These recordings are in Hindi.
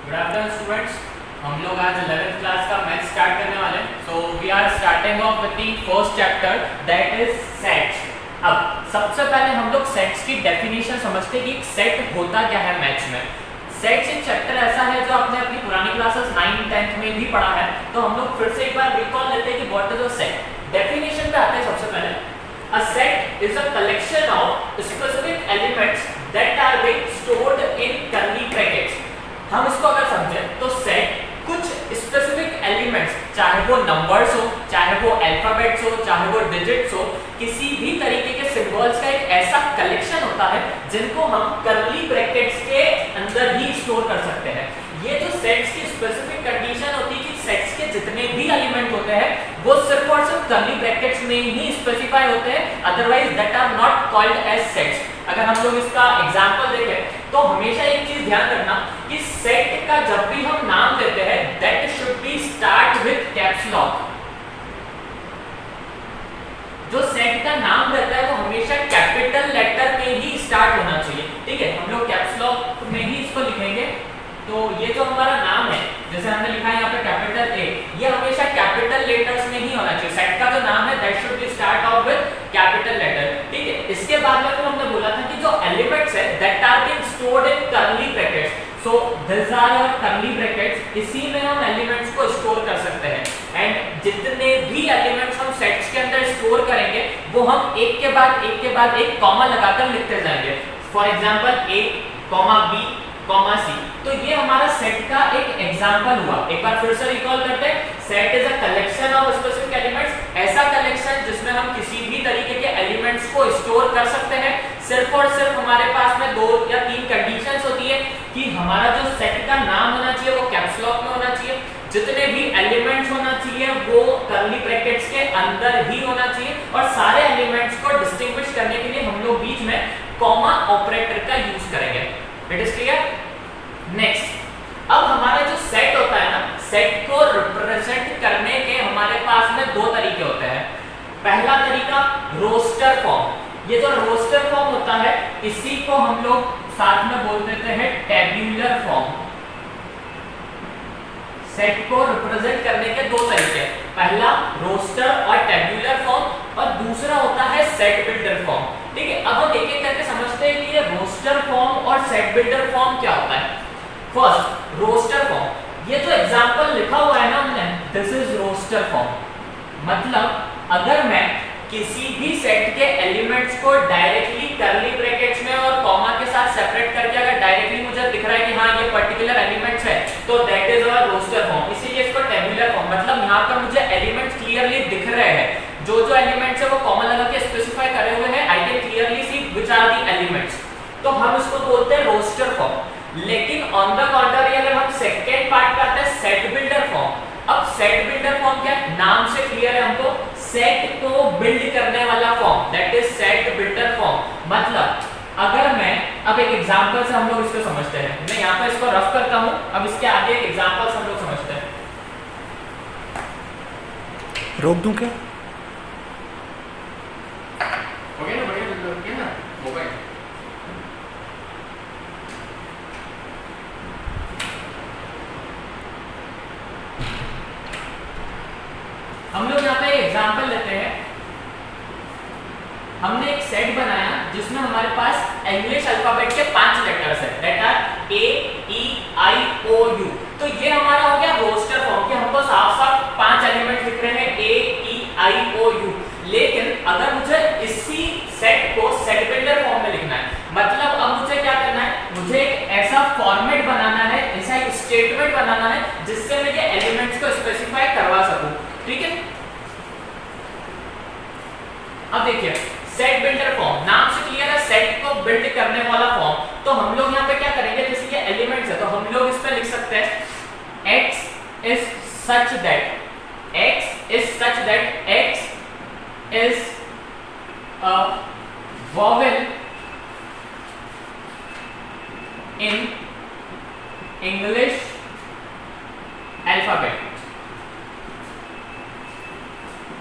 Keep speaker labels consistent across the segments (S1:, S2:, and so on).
S1: Good afternoon students. हम लोग आज 11th क्लास का मैथ स्टार्ट करने वाले हैं। So we are starting off with the first chapter that is sets. अब सबसे पहले हम लोग सेट्स की डेफिनेशन समझते हैं कि एक सेट होता क्या है मैथ्स में। सेट्स एक चैप्टर ऐसा है जो आपने अपनी पुरानी क्लासेस 9th 10th में भी पढ़ा है, तो हम लोग फिर से एक बार रिकॉल लेते हैं कि what is a set. Definition पे आते हैं सबसे पहले। A set is a collection of specific elements that are being stored in curly brackets। हम इसको अगर समझें तो सेट कुछ स्पेसिफिक एलिमेंट्स, चाहे वो नंबर्स हो, चाहे वो अल्फाबेट्स हो, चाहे वो डिजिट्स हो, किसी भी तरीके के सिंबल्स का एक ऐसा कलेक्शन होता है जिनको हम कर्ली ब्रैकेट्स के अंदर ही स्टोर कर सकते हैं। ये जो सेट्स की स्पेसिफिक कंडीशन होती है कि सेट्स के जितने भी एलिमेंट होते हैं वो सिर्फ और सिर्फ कर्ली ब्रैकेट्स में ही स्पेसिफाई होते हैं, otherwise that are not called as sets. अगर हम लोग इसका एग्जांपल देखें तो हमेशा एक चीज ध्यान रखना कि सेट का जब भी हम नाम देते हैं that should be start with caps lock. जो सेट का नाम रहता है वो हमेशा कैपिटल लेटर में ही स्टार्ट होना चाहिए। ठीक है, हम लोग कैप्स लॉक में ही इसको लिखेंगे। तो ये जो हमारा नाम है, जैसे हमने लिखा है यहाँ पे कैपिटल ए, ये हमेशा कैपिटल लेटर्स में ही होना चाहिए। सेट का जो नाम है that should be start off with capital letter. ठीक है, इसके बाद में फिर हमने बोला था कि जो एलिमेंट्स है that are being stored in curly brackets. So this are our curly brackets, इसी में हम एलिमेंट्स को स्टोर कर सकते हैं। एंड जितने भी एलिमेंट्स हम सेट्स के अंदर स्टोर करेंगे वो हम एक के बाद एक कॉमा लगाकर लिखते जाएंगे। फॉर एग्जांपल ए, बी, सी। तो ये हमारा सेट का एक एग्जांपल हुआ। एक बार फिर से रिकॉल करते हैं। Set is a collection of specific elements, ऐसा कलेक्शन जिसमें हम किसी भी तरीके के एलिमेंट्स को स्टोर कर सकते हैं। सिर्फ और सिर्फ हमारे पास में 2 या 3 कंडीशंस होती है कि हमारा जो सेट का नाम होना चाहिए वो कैप्स लॉक में होना चाहिए, जितने भी एलिमेंट्स होना चाहिए वो कर्ली ब्रैकेट्स के अंदर ही होना चाहिए, और सारे एलिमेंट्स को डिस्टिंग्विश करने के लिए हम लोग बीच में कॉमा ऑपरेटर का यूज करेंगे। It is clear? नेक्स्ट, अब हमारा जो सेट होता है ना, सेट को रिप्रेजेंट करने के हमारे पास में 2 तरीके होते हैं। पहला तरीका रोस्टर फॉर्म। ये जो रोस्टर फॉर्म होता है इसी को हम लोग साथ में बोल देते हैं टेब्यूलर फॉर्म। सेट को रिप्रेजेंट करने के 2 तरीके, पहला रोस्टर और टेब्यूलर फॉर्म, और दूसरा होता है सेट बिल्डर फॉर्म। ठीक है, अब हम एक एक करके समझते हैं कि ये रोस्टर फॉर्म और सेट बिल्डर फॉर्म क्या होता है। First, roster form. ये जो एग्जांपल लिखा हुआ है ना हमने, दिस इज रोस्टर फॉर्म। मतलब अगर मैं किसी भी सेट के एलिमेंट्स को डायरेक्टली कर्ली ब्रैकेट्स में और कॉमा के साथ सेपरेट करके अगर डायरेक्टली मुझे दिख रहा है कि हाँ ये पर्टिकुलर एलिमेंट्स है, तो that is our roster form. इसीलिए इसको टेबुलर फॉर्म, मतलब यहाँ पर मुझे एलिमेंट्स क्लियरली दिख रहे हैं। जो जो एलिमेंट्स है वो कॉमा लगा के स्पेसिफाई करे हुए हैं, I can clearly see which are the elements, तो हम इसको बोलते हैं रोस्टर फॉर्म। लेकिन ऑन द कॉन्ट्री अगर हम सेकंड पार्ट पे आते हैं सेट बिल्डर फॉर्म। अब सेट बिल्डर फॉर्म क्या है, नाम से क्लियर है हमको, सेट को बिल्ड करने वाला form, that is set builder form. मतलब अगर मैं अब एक एग्जांपल से हम लोग इसको समझते हैं, मैं यहाँ पे इसको रफ करता हूँ, अब इसके आगे एक एग्जांपल से हम लोग समझते हैं।
S2: रोक दूं क्या?
S1: हो गया ना, बढ़िया हो गया ना मोबाइल। हम लोग यहाँ पे एग्जांपल लेते हैं। हमने एक सेट बनाया जिसमें हमारे पास इंग्लिश अल्फाबेट के 5 लेटर्स हैं, that are A, E, I, O, U. तो ये हमारा हो गया रोस्टर फॉर्म कि हमको साफ साफ 5 एलिमेंट दिख रहे हैं, ए, ई, आई, ओ, यू। लेकिन अगर मुझे इसी सेट को सेट बिल्डर फॉर्म में लिखना है, मतलब अब मुझे क्या करना है, मुझे एक ऐसा फॉर्मेट बनाना है, ऐसा एक स्टेटमेंट बनाना है जिससे मैं ये एलिमेंट्स को स्पेसिफाई करवा सकूं। ठीक है, अब देखिए सेट बिल्डर फॉर्म, नाम से क्लियर है, सेट को बिल्ड करने वाला फॉर्म। तो हम लोग यहाँ पे क्या करेंगे, जैसे ये एलिमेंट्स है तो हम लोग इस पे लिख सकते हैं x is such that x is a vowel in English alphabet।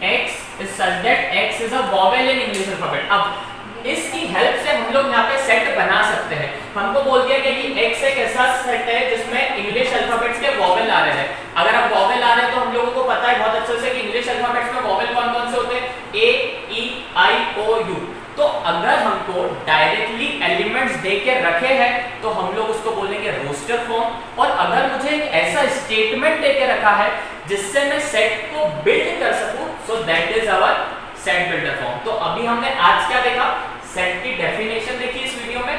S1: x is such that x is a vowel in English alphabet। अब इसकी हेल्प से हम लोग यहाँ पे सेट बना सकते हैं। हमको बोल दिया गया कि एक्स एक ऐसा सेट है जिसमें इंग्लिश अल्फाबेट्स के वॉवेल आ रहे हैं। अगर अब वॉवेल आ रहे हैं तो हम लोगों को पता है बहुत अच्छे से कि इंग्लिश अल्फाबेट्स में वॉवेल कौन कौन से होते हैं, ए, ई, आई, ओ, यू। तो अगर हमको डायरेक्टली एलिमेंट्स दे के रखे हैं तो हम लोग उसको बोलेंगे रोस्टर फॉर्म। और अगर मुझे एक ऐसा स्टेटमेंट दे के रखा है जिससे मैं सेट को बिल्ड कर सकूं, so that is our set builder form. तो अभी हमने आज क्या देखा, सेट की डेफिनेशन देखी इस वीडियो में,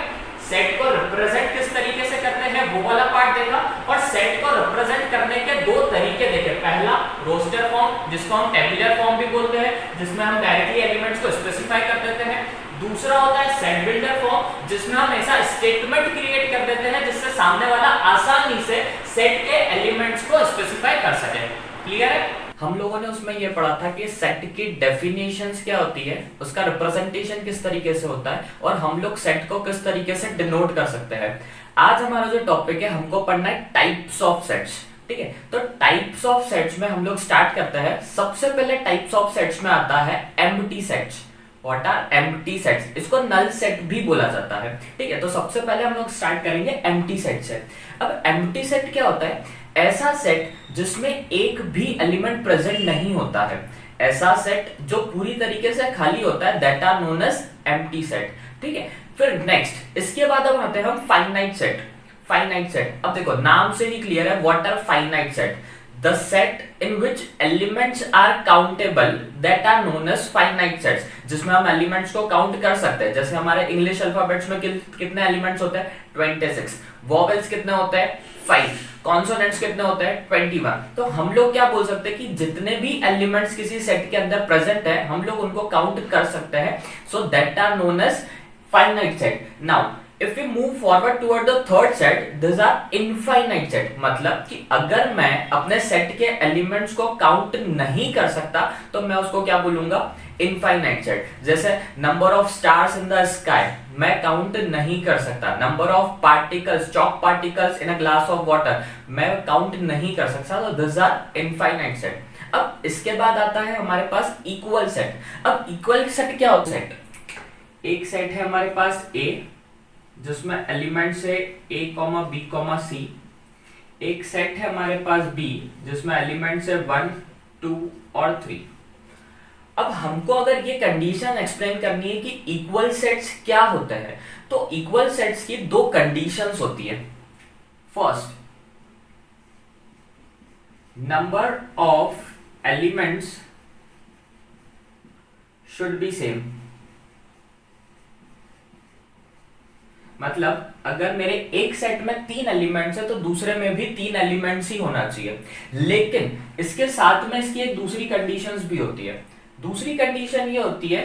S1: सेट को रिप्रेजेंट किस तरीके से करते हैं वो वाला पार्ट देखा, और सेट को रिप्रेजेंट करने के दो तरीके देखे। पहला रोस्टर फॉर्म जिसको हम टेबुलर फॉर्म भी बोलते हैं, जिसमें हम डायरेक्टली एलिमेंट्स को स्पेसिफाई कर देते हैं। दूसरा होता है सेट बिल्डर फॉर्म जिसमें हम ऐसा स्टेटमेंट क्रिएट कर देते हैं जिससे सामने वाला आसानी से सेट के एलिमेंट्स को स्पेसिफाई कर सके। क्लियर है? हम लोगों ने उसमें यह पढ़ा था कि सेट की डेफिनेशंस क्या होती है, उसका रिप्रेजेंटेशन किस तरीके से होता है, और हम लोग सेट को किस तरीके से डिनोट कर सकते हैं। आज हमारा जो टॉपिक है, हमको पढ़ना है टाइप्स ऑफ सेट्स। ठीक है, तो टाइप्स ऑफ सेट्स में हम लोग स्टार्ट करते हैं। सबसे पहले टाइप्स ऑफ सेट्स में आता है empty sets. What are empty sets? इसको नल सेट भी बोला जाता है। ठीक है, तो सबसे पहले हम लोग स्टार्ट करेंगे एम्प्टी सेट से। अब एम्प्टी सेट क्या होता है? ऐसा सेट जिसमें एक भी एलिमेंट प्रेजेंट नहीं होता है, ऐसा सेट जो पूरी तरीके से खाली होता है, that are known as empty set. ठीक है, फिर नेक्स्ट इसके बाद अब आते हैं हम फाइनाइट सेट। फाइनाइट सेट, अब देखो नाम से ही क्लियर है, what are finite set? The set in which elements are countable that are known as finite sets, जिसमें हम एलिमेंट्स को काउंट कर सकते हैं। जैसे हमारे इंग्लिश अल्फाबेट्स में कितने एलिमेंट्स होते हैं? 26। वॉवेल्स कितने होते हैं? 5। कॉन्सोनेंट्स कितने होते हैं? 21। तो हम लोग क्या बोल सकते हैं कि जितने भी एलिमेंट्स किसी सेट के अंदर प्रेजेंट है, हम लोग उनको काउंट कर सकते हैं। So that are known as finite set. Now if we move forward toward the third set, these are infinite set। मतलब कि अगर मैं अपने सेट के एलिमेंट्स को काउंट नहीं कर सकता तो मैं उसको क्या बोलूंगा? Infinite set. जैसे number of stars in the sky मैं काउंट नहीं कर सकता, number of particles, chalk particles in a glass of water मैं काउंट नहीं कर सकता, तो दिस आर इनफाइनाइट सेट। अब इसके बाद आता है हमारे पास इक्वल सेट। अब इक्वल सेट क्या होता है? एक सेट है हमारे पास ए जिसमें एलिमेंट्स है a, b, c। एक सेट है हमारे पास b जिसमें एलिमेंट्स है 1, 2 और 3। अब हमको अगर ये कंडीशन एक्सप्लेन करनी है कि इक्वल सेट्स क्या होते हैं, तो इक्वल सेट्स की दो कंडीशंस होती है। First, number of elements should be same. मतलब अगर मेरे एक सेट में 3 एलिमेंट्स है तो दूसरे में भी 3 एलिमेंट्स ही होना चाहिए। लेकिन इसके साथ में इसकी एक दूसरी कंडीशंस भी होती है। दूसरी कंडीशन ये होती है,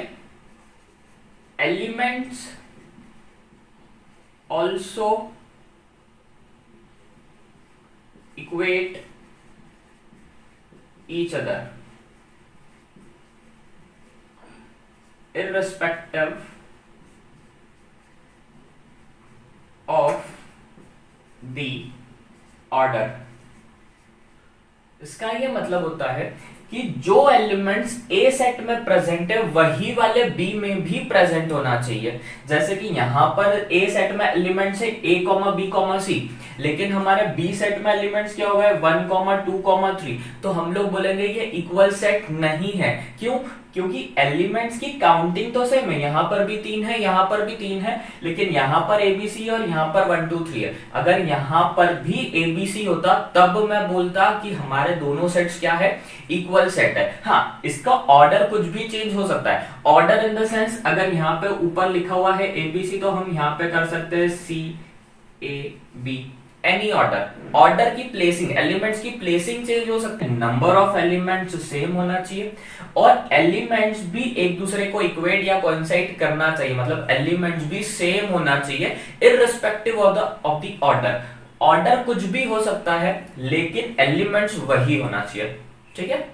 S1: elements also equate each other irrespective of the order। इसका ये मतलब होता है कि जो एलिमेंट्स ए सेट में प्रेजेंट है वही वाले बी में भी प्रेजेंट होना चाहिए। जैसे कि यहां पर ए सेट में एलिमेंट्स है a, b, c, लेकिन हमारे बी सेट में एलिमेंट्स क्या हो गए? 1, 2, 3। तो हम लोग बोलेंगे ये इक्वल सेट नहीं है। क्यों? क्योंकि एलिमेंट्स की काउंटिंग तो सेम है, यहां पर भी 3 है, यहां पर भी 3 है, लेकिन यहां पर ABC और यहां पर 1, 2, 3 है। अगर यहां पर भी ABC होता तब मैं बोलता कि हमारे दोनों सेट्स क्या है? इक्वल सेट है। हाँ, इसका ऑर्डर कुछ भी चेंज हो सकता है। ऑर्डर इन द सेंस, अगर यहाँ पे ऊपर लिखा हुआ है ABC तो हम यहाँ पे कर सकते हैं CAB, एनी ऑर्डर। ऑर्डर की प्लेसिंग, एलिमेंट्स की प्लेसिंग चेंज हो सकती है। नंबर ऑफ एलिमेंट्स सेम होना चाहिए और एलिमेंट्स भी एक दूसरे को इक्वेट या कोइंसाइड करना चाहिए। मतलब एलिमेंट्स भी सेम होना चाहिए irrespective of the order. Order कुछ भी हो सकता है लेकिन एलिमेंट्स वही होना चाहिए। ठीक है?